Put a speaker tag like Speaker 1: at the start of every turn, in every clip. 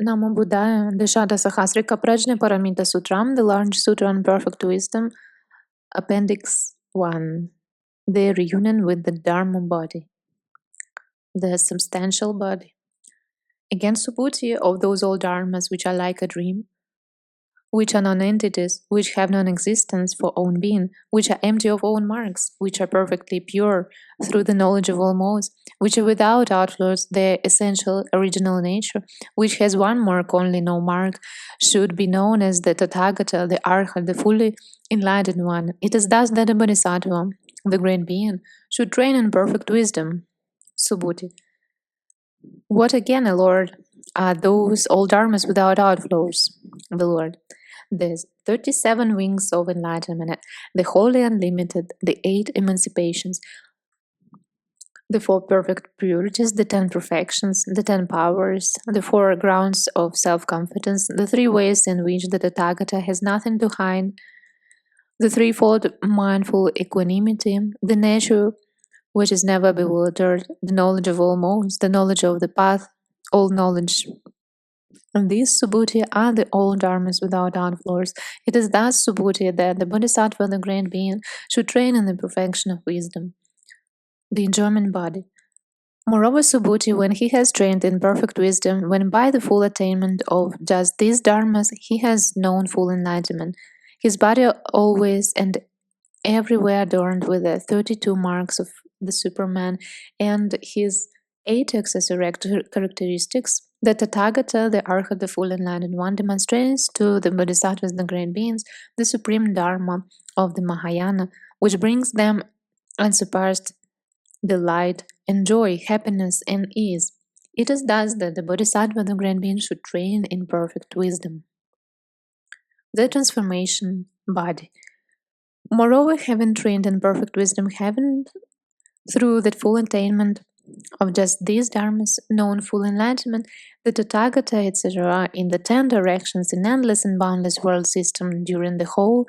Speaker 1: Namo Buddhaya, the Satasahasrika Prajnaparamita Sutram, the large sutra on perfect wisdom, Appendix 1, the reunion with the Dharma-body, the substantial body. Again, Subhuti of those all-dharmas which are like a dream, which are nonentities, which have non-existence for own being, which are empty of own marks, which are perfectly pure through the knowledge of all modes, which are without outflows, their essential original nature, which has one mark only, no mark, should be known as the Tathagata, the Arhat, the fully enlightened one. It is thus that the Bodhisattva, the great being, should train in perfect wisdom. Subhuti. What again, O Lord, are those all-dharmas without outflows? The Lord. There's 37 wings of enlightenment, the wholly unlimited, the 8 emancipations, the 4 perfect purities, the 10 perfections, the 10 powers, the 4 grounds of self-confidence, the 3 ways in which the Tathagata has nothing to hide, the threefold mindful equanimity, the nature which is never bewildered, the knowledge of all modes, the knowledge of the path, all knowledge. And these Subhuti are the all-dharmas without outflows. It is thus Subhuti that the Bodhisattva, the great being, should train in the perfection of wisdom, the enjoyment body. Moreover, Subhuti, when he has trained in perfect wisdom, when by the full attainment of just these dharmas he has known full enlightenment, his body always and everywhere adorned with the 32 marks of the Superman and his 8 accessory characteristics, the Tathagata, the Arhat, the full enlightened one, demonstrates to the Bodhisattvas, the great beings, the supreme Dharma of the Mahayana, which brings them unsurpassed delight and joy, happiness and ease. It is thus that the Bodhisattva, the great being, should train in perfect wisdom. The transformation body. Moreover, having trained in perfect wisdom, having through that full attainment of just these dharmas, known full enlightenment, the Tathagata, etc., in the 10 directions in endless and boundless world system during the whole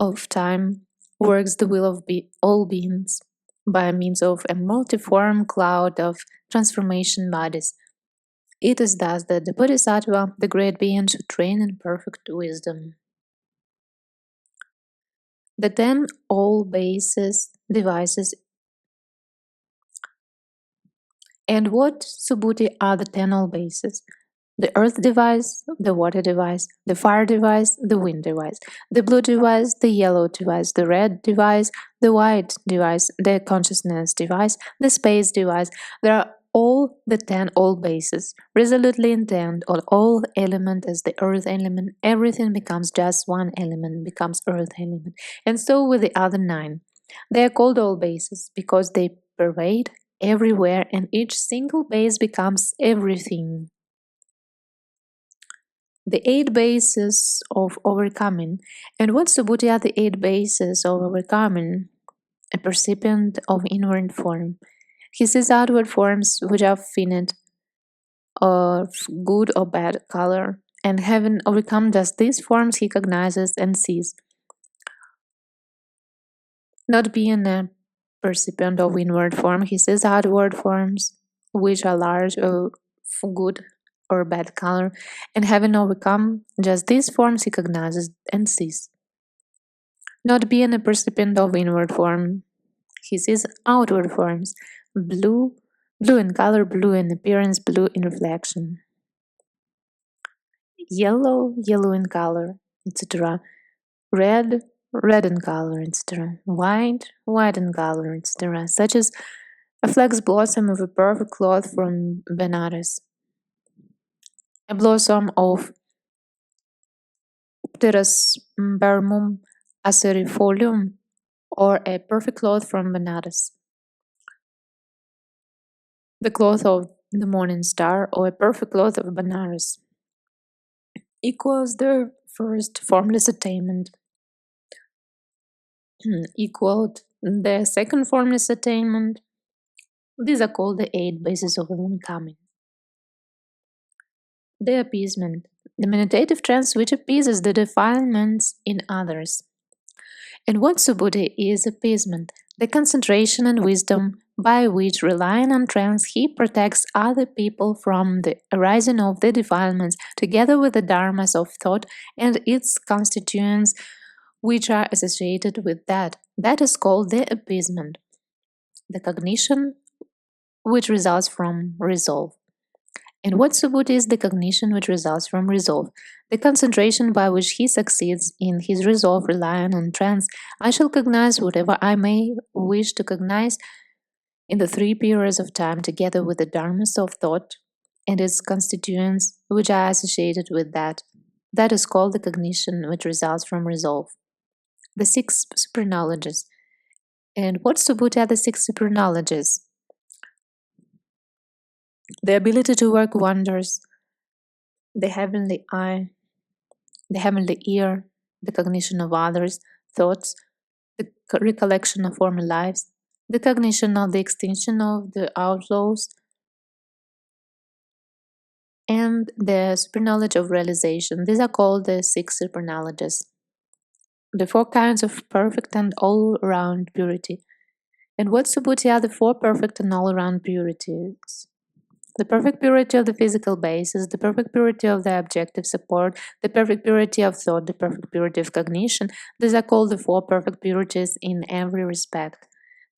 Speaker 1: of time, works the will of all beings by means of a multiform cloud of transformation bodies. It is thus that the Bodhisattva, the great being, should train in perfect wisdom. The 10 all bases devices. And what, Subhuti, are the 10 all bases? The earth device, the water device, the fire device, the wind device, the blue device, the yellow device, the red device, the white device, the consciousness device, the space device. There are all the 10 all bases, resolutely intent on all element as the earth element. Everything becomes just one element, becomes earth element. And so with the other 9. They are called all bases because they pervade everywhere and each single base becomes everything. The 8 bases of overcoming. And what, Subhuti, are the 8 bases of overcoming? A percipient of inward form. He sees outward forms which are finite, of good or bad color, and having overcome just these forms, he cognizes and sees. Not being a percipient of inward form, he sees outward forms which are large or good or bad color, and having overcome just these forms, he cognizes and sees. Not being a percipient of inward form, he sees outward forms, blue in color, blue in appearance, blue in reflection, yellow in color, etc., red in color, etc., white in color, etc., such as a flax blossom of a perfect cloth from Benares, a blossom of Pterosphaermum acerifolium, or a perfect cloth from Benares, the cloth of the morning star, or a perfect cloth of Benares, equals the first formless attainment, equaled the second formless attainment. These are called the 8 bases of overcoming. The appeasement, the meditative trance which appeases the defilements in others. And what, Subhuti, is appeasement? The concentration and wisdom by which, relying on trance, he protects other people from the arising of the defilements, together with the dharmas of thought and its constituents which are associated with that. That is called the appeasement, the cognition which results from resolve. And what Subhuti is the cognition which results from resolve, the concentration by which he succeeds in his resolve relying on trance. I shall cognize whatever I may wish to cognize in the 3 periods of time, together with the dharmas of thought and its constituents which are associated with that. That is called the cognition which results from resolve. The 6 superknowledges. And what Subhuti are the 6 superknowledges? The ability to work wonders, the heavenly eye, the heavenly ear, the cognition of others, thoughts, the recollection of former lives, the cognition of the extinction of the outflows, and the superknowledge of realization. These are called the 6 superknowledges. The 4 kinds of perfect and all-round purity. And what Subhuti are the 4 perfect and all-round purities? The perfect purity of the physical basis, the perfect purity of the objective support, the perfect purity of thought, the perfect purity of cognition. These are called the 4 perfect purities in every respect.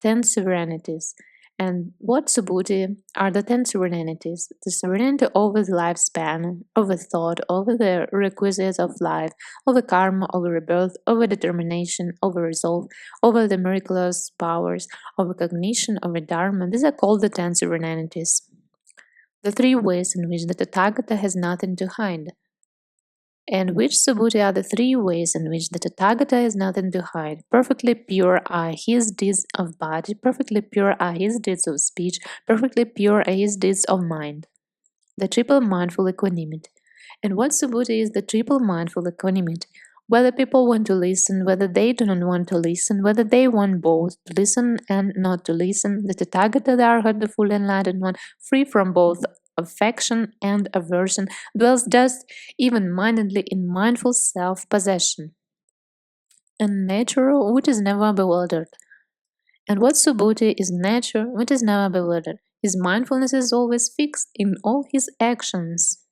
Speaker 1: 10 sovereignties. And what Subhuti are the 10 sovereignties? The sovereignty over the lifespan, over thought, over the requisites of life, over karma, over rebirth, over determination, over resolve, over the miraculous powers, over cognition, over dharma. These are called the 10 sovereignties. The 3 ways in which the Tathagata has nothing to hide. And which Subhuti are the 3 ways in which the Tathagata has nothing to hide? Perfectly pure are his deeds of body, perfectly pure are his deeds of speech, perfectly pure are his deeds of mind. The triple mindful equanimity. And what Subhuti is the triple mindful equanimity? Whether people want to listen, whether they do not want to listen, whether they want both to listen and not to listen, the Tathagata, the Arhat, the full enlightened one, free from both affection and aversion, dwells just even-mindedly in mindful self-possession, and nature which is never bewildered. And what Subhuti is nature which is never bewildered. His mindfulness is always fixed in all his actions,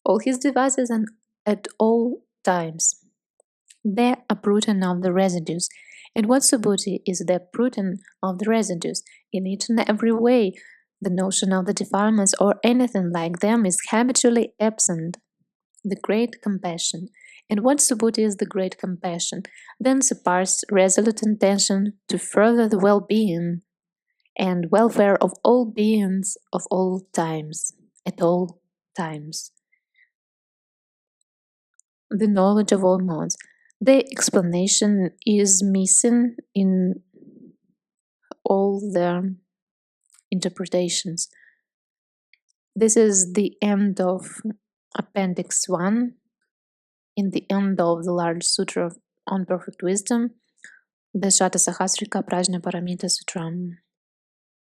Speaker 1: all his devices, and at all times. The uprooting of the residues. And what Subhuti is the uprooting of the residues. In each and every way, the notion of the defilements or anything like them is habitually absent. The great compassion. And what Subhuti is the great compassion? Then supports resolute intention to further the well-being and welfare of all beings of all times, at all times. The knowledge of all modes. The explanation is missing in all the interpretations. This is the end of Appendix 1, in the end of the large sutra on perfect wisdom, the Satasahasrika Prajnaparamita Sutram.